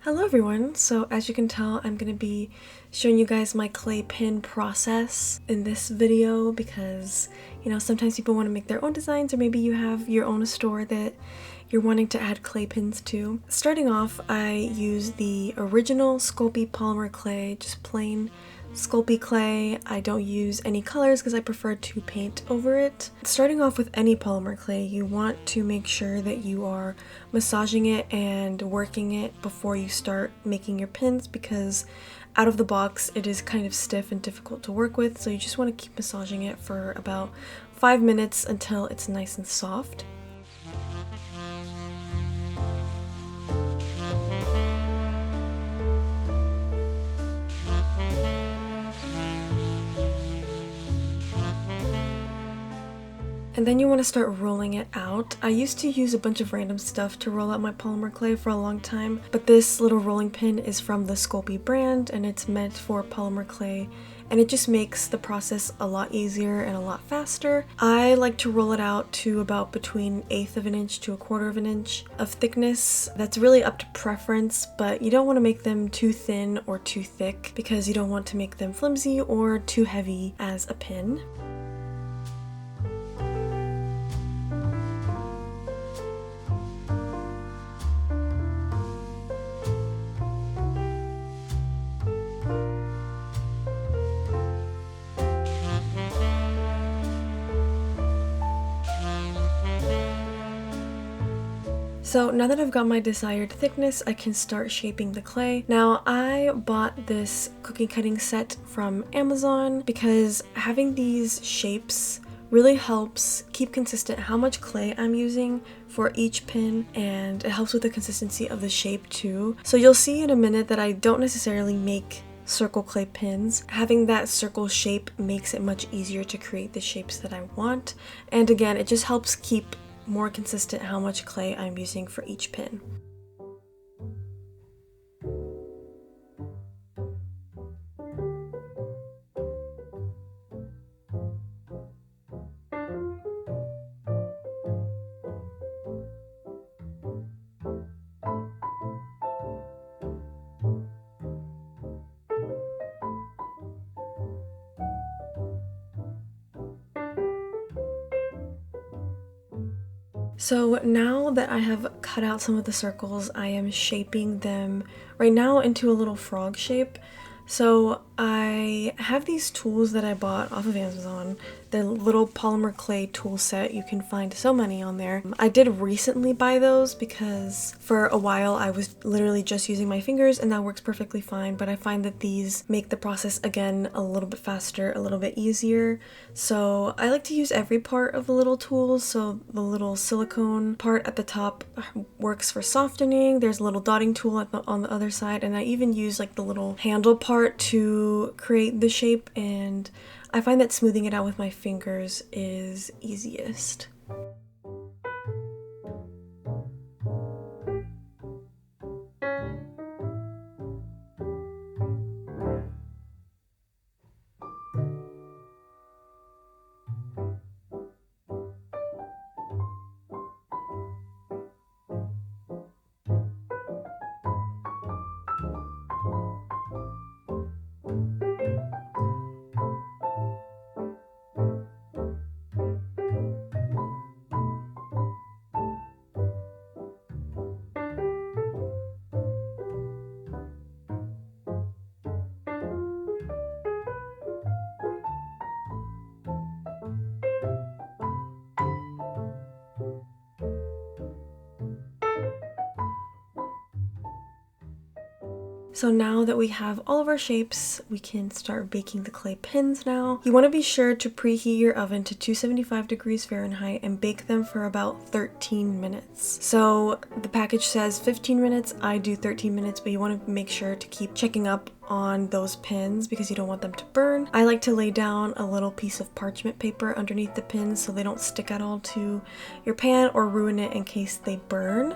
Hello everyone, so as you can tell I'm going to be showing you guys my clay pin process in this video because, sometimes people want to make their own designs, or maybe you have your own store that you're wanting to add clay pins to. Starting off, I use the original Sculpey polymer clay, just plain Sculpey clay. I don't use any colors because I prefer to paint over it. Starting off with any polymer clay, you want to make sure that you are massaging it and working it before you start making your pins, because out of the box it is kind of stiff and difficult to work with, so you just want to keep massaging it for about 5 minutes until it's nice and soft. And then you want to start rolling it out. I used to use a bunch of random stuff to roll out my polymer clay for a long time, but this little rolling pin is from the Sculpey brand and it's meant for polymer clay, and it just makes the process a lot easier and a lot faster. I like to roll it out to about between 1/8 of an inch to 1/4 of an inch of thickness. That's really up to preference, but you don't want to make them too thin or too thick because you don't want to make them flimsy or too heavy as a pin. So now that I've got my desired thickness, I can start shaping the clay. Now, I bought this cookie cutting set from Amazon because having these shapes really helps keep consistent how much clay I'm using for each pin, and it helps with the consistency of the shape too. So you'll see in a minute that I don't necessarily make circle clay pins. Having that circle shape makes it much easier to create the shapes that I want, and again, it just helps keep more consistent how much clay I'm using for each pin. So now that I have cut out some of the circles, I am shaping them right now into a little frog shape. So I have these tools that I bought off of Amazon, the little polymer clay tool set. You can find so many on there. I did recently buy those because for a while I was literally just using my fingers, and that works perfectly fine, but I find that these make the process again a little bit faster, a little bit easier. So I like to use every part of the little tools. So the little silicone part at the top works for softening. There's a little dotting tool on the other side, and I even use like the little handle part to create the shape, and I find that smoothing it out with my fingers is easiest. So now that we have all of our shapes, we can start baking the clay pins now. You want to be sure to preheat your oven to 275 degrees Fahrenheit and bake them for about 13 minutes. So the package says 15 minutes, I do 13 minutes, but you want to make sure to keep checking up on those pins because you don't want them to burn. I like to lay down a little piece of parchment paper underneath the pins so they don't stick at all to your pan or ruin it in case they burn.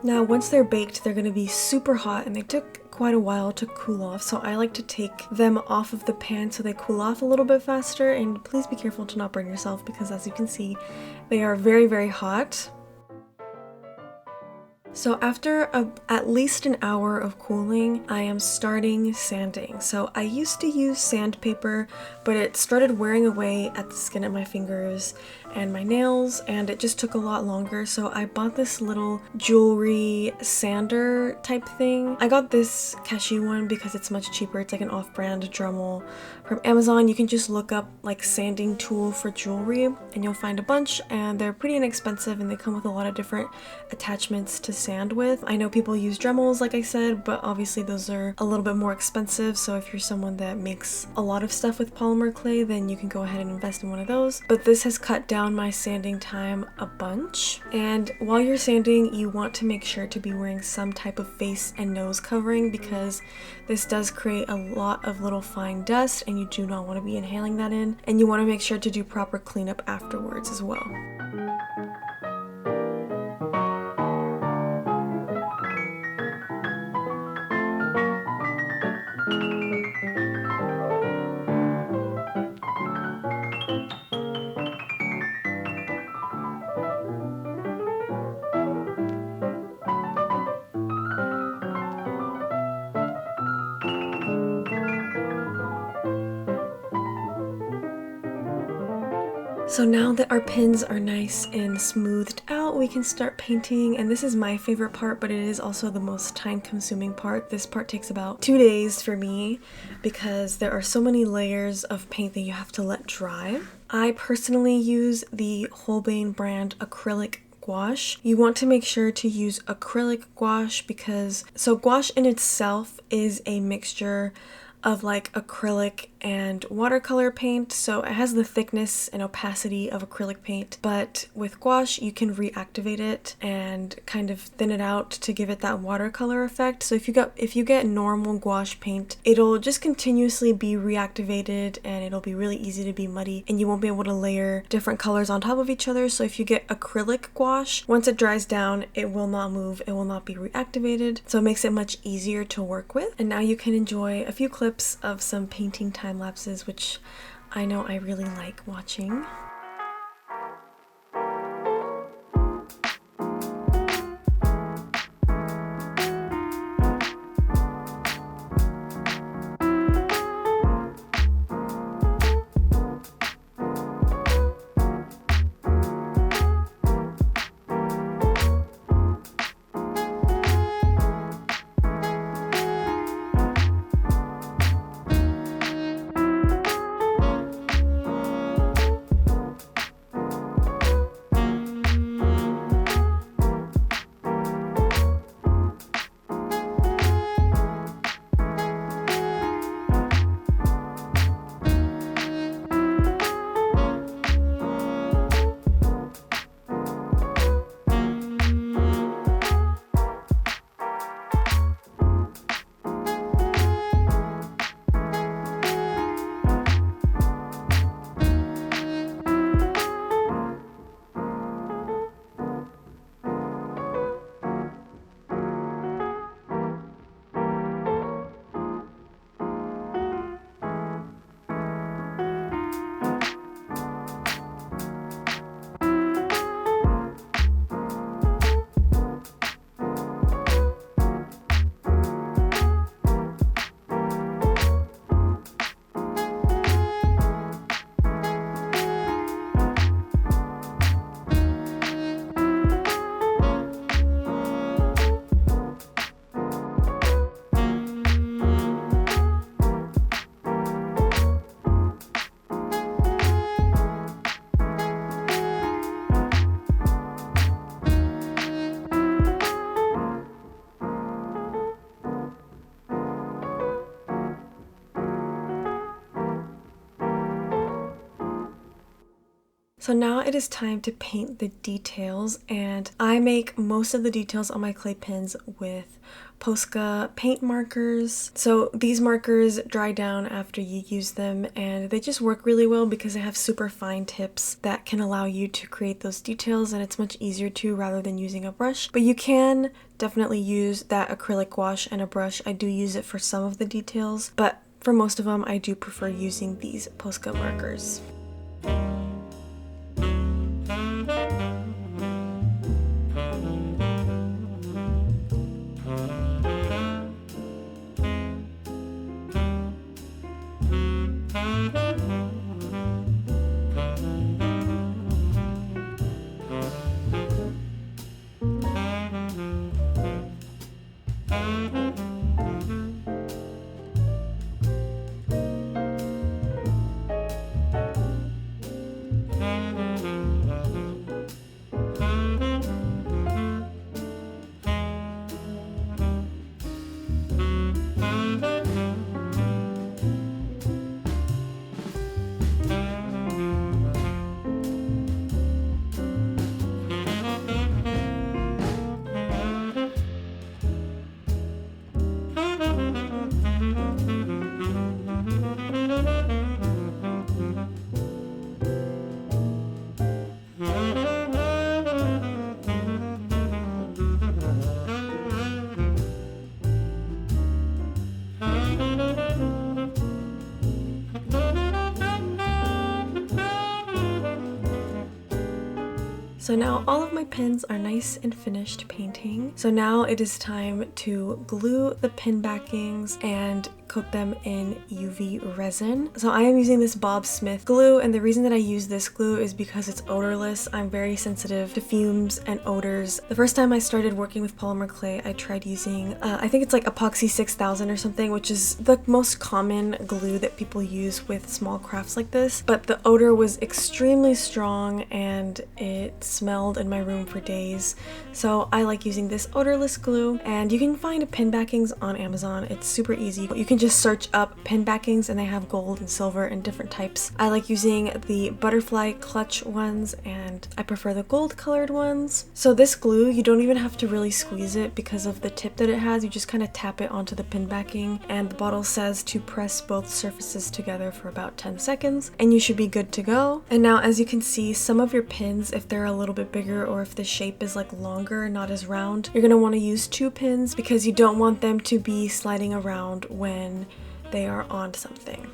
Now, once they're baked, they're gonna be super hot, and they took quite a while to cool off, so I like to take them off of the pan so they cool off a little bit faster. And please be careful to not burn yourself, because as you can see, they are very, very hot. So after at least an hour of cooling, I am starting sanding. So I used to use sandpaper, but it started wearing away at the skin of my fingers and my nails, and it just took a lot longer. So I bought this little jewelry sander type thing. I got this cashew one because it's much cheaper. It's like an off-brand Dremel from Amazon. You can just look up like sanding tool for jewelry and you'll find a bunch, and they're pretty inexpensive, and they come with a lot of different attachments to sand with. I know people use Dremels, like I said, but obviously those are a little bit more expensive. So if you're someone that makes a lot of stuff with polymer clay, then you can go ahead and invest in one of those. But this has cut down my sanding time a bunch. And while you're sanding, you want to make sure to be wearing some type of face and nose covering, because this does create a lot of little fine dust and you do not want to be inhaling that in. And you want to make sure to do proper cleanup afterwards as well. So now that our pins are nice and smoothed out, we can start painting, and this is my favorite part, but it is also the most time-consuming part. This part takes about 2 days for me because there are so many layers of paint that you have to let dry. I personally use the Holbein brand acrylic gouache. You want to make sure to use acrylic gouache because gouache in itself is a mixture of like acrylic and watercolor paint, so it has the thickness and opacity of acrylic paint, but with gouache you can reactivate it and kind of thin it out to give it that watercolor effect. So if you get normal gouache paint, it'll just continuously be reactivated and it'll be really easy to be muddy, and you won't be able to layer different colors on top of each other. So if you get acrylic gouache, once it dries down, it will not move, it will not be reactivated, so it makes it much easier to work with. And now you can enjoy a few clips of some painting time lapses, which I know I really like watching. So now it is time to paint the details, and I make most of the details on my clay pens with Posca paint markers. So these markers dry down after you use them, and they just work really well because they have super fine tips that can allow you to create those details, and it's much easier to rather than using a brush. But you can definitely use that acrylic gouache and a brush. I do use it for some of the details, but for most of them I do prefer using these Posca markers. So now all of my pens are nice and finished painting. So now it is time to glue the pen backings and coat them in UV resin. So I am using this Bob Smith glue, and the reason that I use this glue is because it's odorless. I'm very sensitive to fumes and odors. The first time I started working with polymer clay, I tried using, I think it's like epoxy 6000 or something, which is the most common glue that people use with small crafts like this. But the odor was extremely strong and it smelled in my room for days. So I like using this odorless glue, and you can find pen backings on Amazon. It's super easy. You can just search up pen backings and they have gold and silver and different types. I like using the butterfly clutch ones, and I prefer the gold colored ones. So this glue, you don't even have to really squeeze it because of the tip that it has. You just kind of tap it onto the pen backing, and the bottle says to press both surfaces together for about 10 seconds and you should be good to go. And now, as you can see, some of your pins, if they're a little bit bigger or if the shape is like longer, not as round, you're going to want to use 2 pins because you don't want them to be sliding around when they are on something.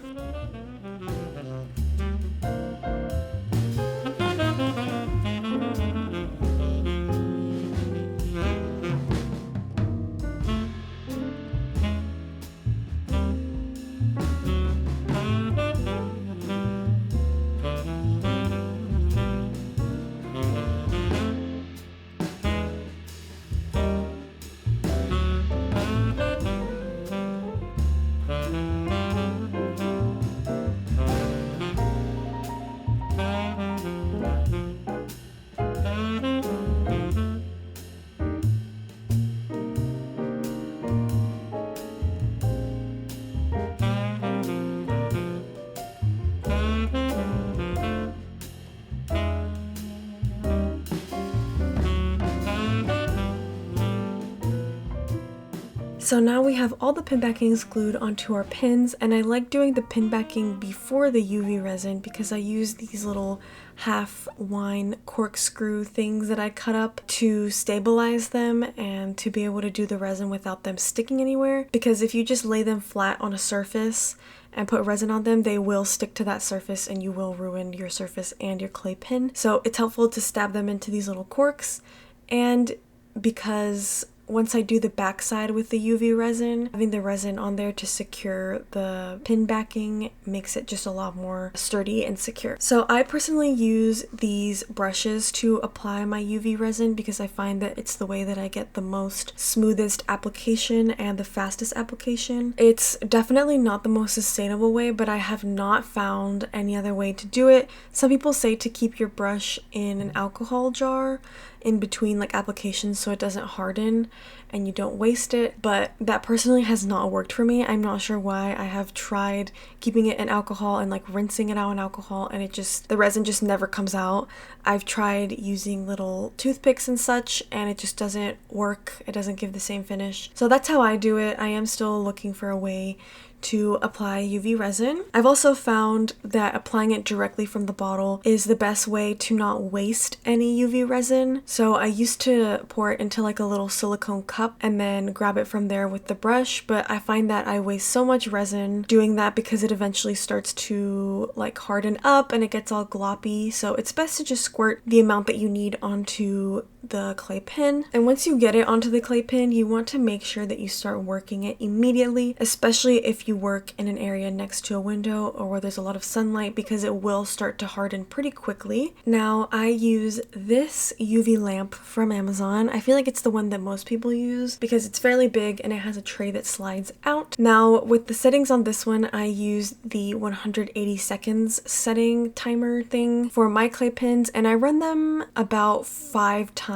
So now we have all the pin backings glued onto our pins, and I like doing the pin backing before the UV resin because I use these little half wine corkscrew things that I cut up to stabilize them and to be able to do the resin without them sticking anywhere, because if you just lay them flat on a surface and put resin on them, they will stick to that surface and you will ruin your surface and your clay pin. So it's helpful to stab them into these little corks, and because once I do the backside with the UV resin, having the resin on there to secure the pin backing makes it just a lot more sturdy and secure. So I personally use these brushes to apply my UV resin because I find that it's the way that I get the most smoothest application and the fastest application. It's definitely not the most sustainable way, but I have not found any other way to do it. Some people say to keep your brush in an alcohol jar in between like applications so it doesn't harden, and you don't waste it, but that personally has not worked for me. I'm not sure why. I have tried keeping it in alcohol and like rinsing it out in alcohol, and the resin just never comes out. I've tried using little toothpicks and such, and it just doesn't work. It doesn't give the same finish. So that's how I do it. I am still looking for a way to apply UV resin. I've also found that applying it directly from the bottle is the best way to not waste any UV resin. So I used to pour it into like a little silicone cup and then grab it from there with the brush, but I find that I waste so much resin doing that because it eventually starts to like harden up and it gets all gloppy. So it's best to just squirt the amount that you need onto the clay pin. And once you get it onto the clay pin, you want to make sure that you start working it immediately, especially if you work in an area next to a window or where there's a lot of sunlight, because it will start to harden pretty quickly. Now, I use this UV lamp from Amazon. I feel like it's the one that most people use because it's fairly big and it has a tray that slides out. Now, with the settings on this one, I use the 180 seconds setting timer thing for my clay pins, and I run them about 5 times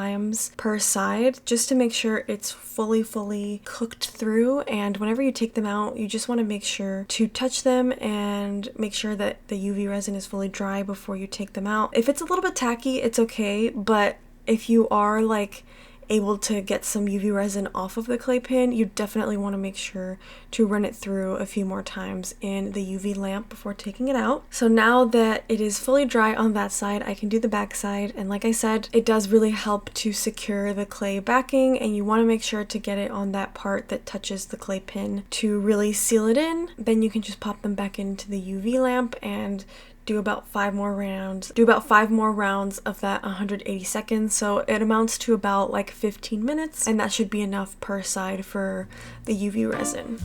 per side just to make sure it's fully cooked through. And whenever you take them out, you just want to make sure to touch them and make sure that the UV resin is fully dry before you take them out. If it's a little bit tacky, it's okay, but if you are like able to get some UV resin off of the clay pin, you definitely want to make sure to run it through a few more times in the UV lamp before taking it out. So now that it is fully dry on that side, I can do the back side, and like I said, it does really help to secure the clay backing, and you want to make sure to get it on that part that touches the clay pin to really seal it in. Then you can just pop them back into the UV lamp and do about 5 more rounds. Do about 5 more rounds of that 180 seconds. So it amounts to about like 15 minutes, and that should be enough per side for the UV resin.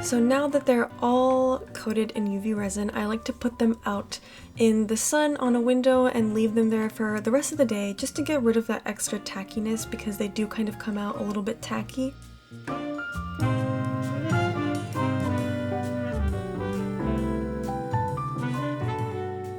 So now that they're all coated in UV resin, I like to put them out in the sun on a window and leave them there for the rest of the day just to get rid of that extra tackiness, because they do kind of come out a little bit tacky.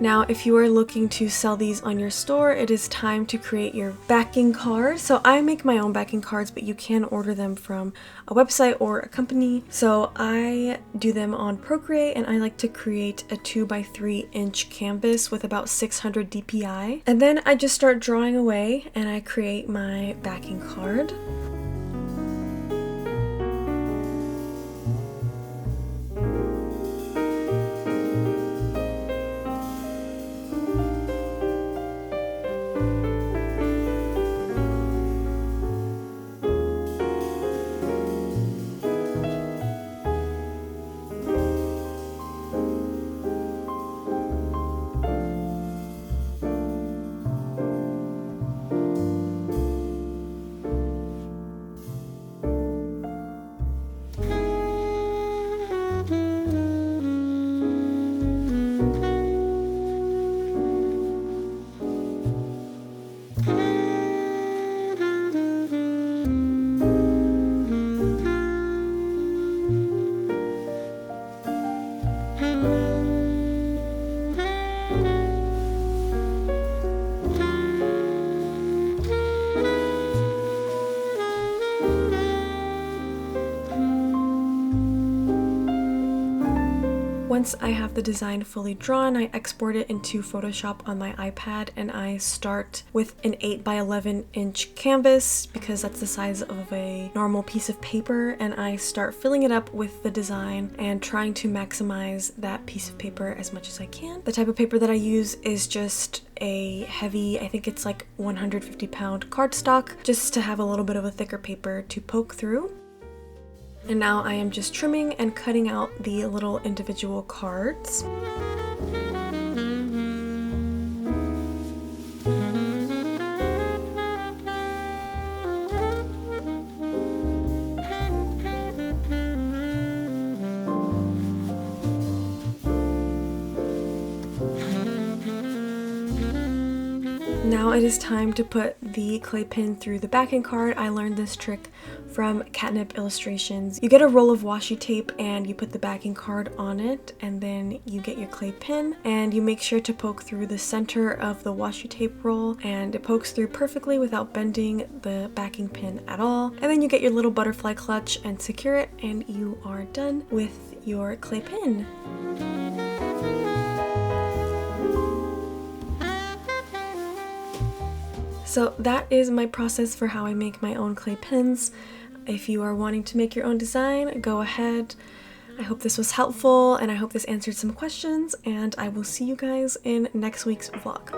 Now, if you are looking to sell these on your store, it is time to create your backing card. So I make my own backing cards, but you can order them from a website or a company. So I do them on Procreate, and I like to create a 2x3-inch canvas with about 600 dpi. And then I just start drawing away and I create my backing card. Once I have the design fully drawn, I export it into Photoshop on my iPad, and I start with an 8x11-inch canvas because that's the size of a normal piece of paper, and I start filling it up with the design and trying to maximize that piece of paper as much as I can. The type of paper that I use is just a heavy, I think it's like 150-pound cardstock, just to have a little bit of a thicker paper to poke through. And now I am just trimming and cutting out the little individual cards. Now it is time to put the clay pin through the backing card. I learned this trick from Catnip Illustrations. You get a roll of washi tape and you put the backing card on it, and then you get your clay pin and you make sure to poke through the center of the washi tape roll, and it pokes through perfectly without bending the backing pin at all. And then you get your little butterfly clutch and secure it, and you are done with your clay pin. So that is my process for how I make my own clay pins. If you are wanting to make your own design, go ahead. I hope this was helpful, and I hope this answered some questions, and I will see you guys in next week's vlog.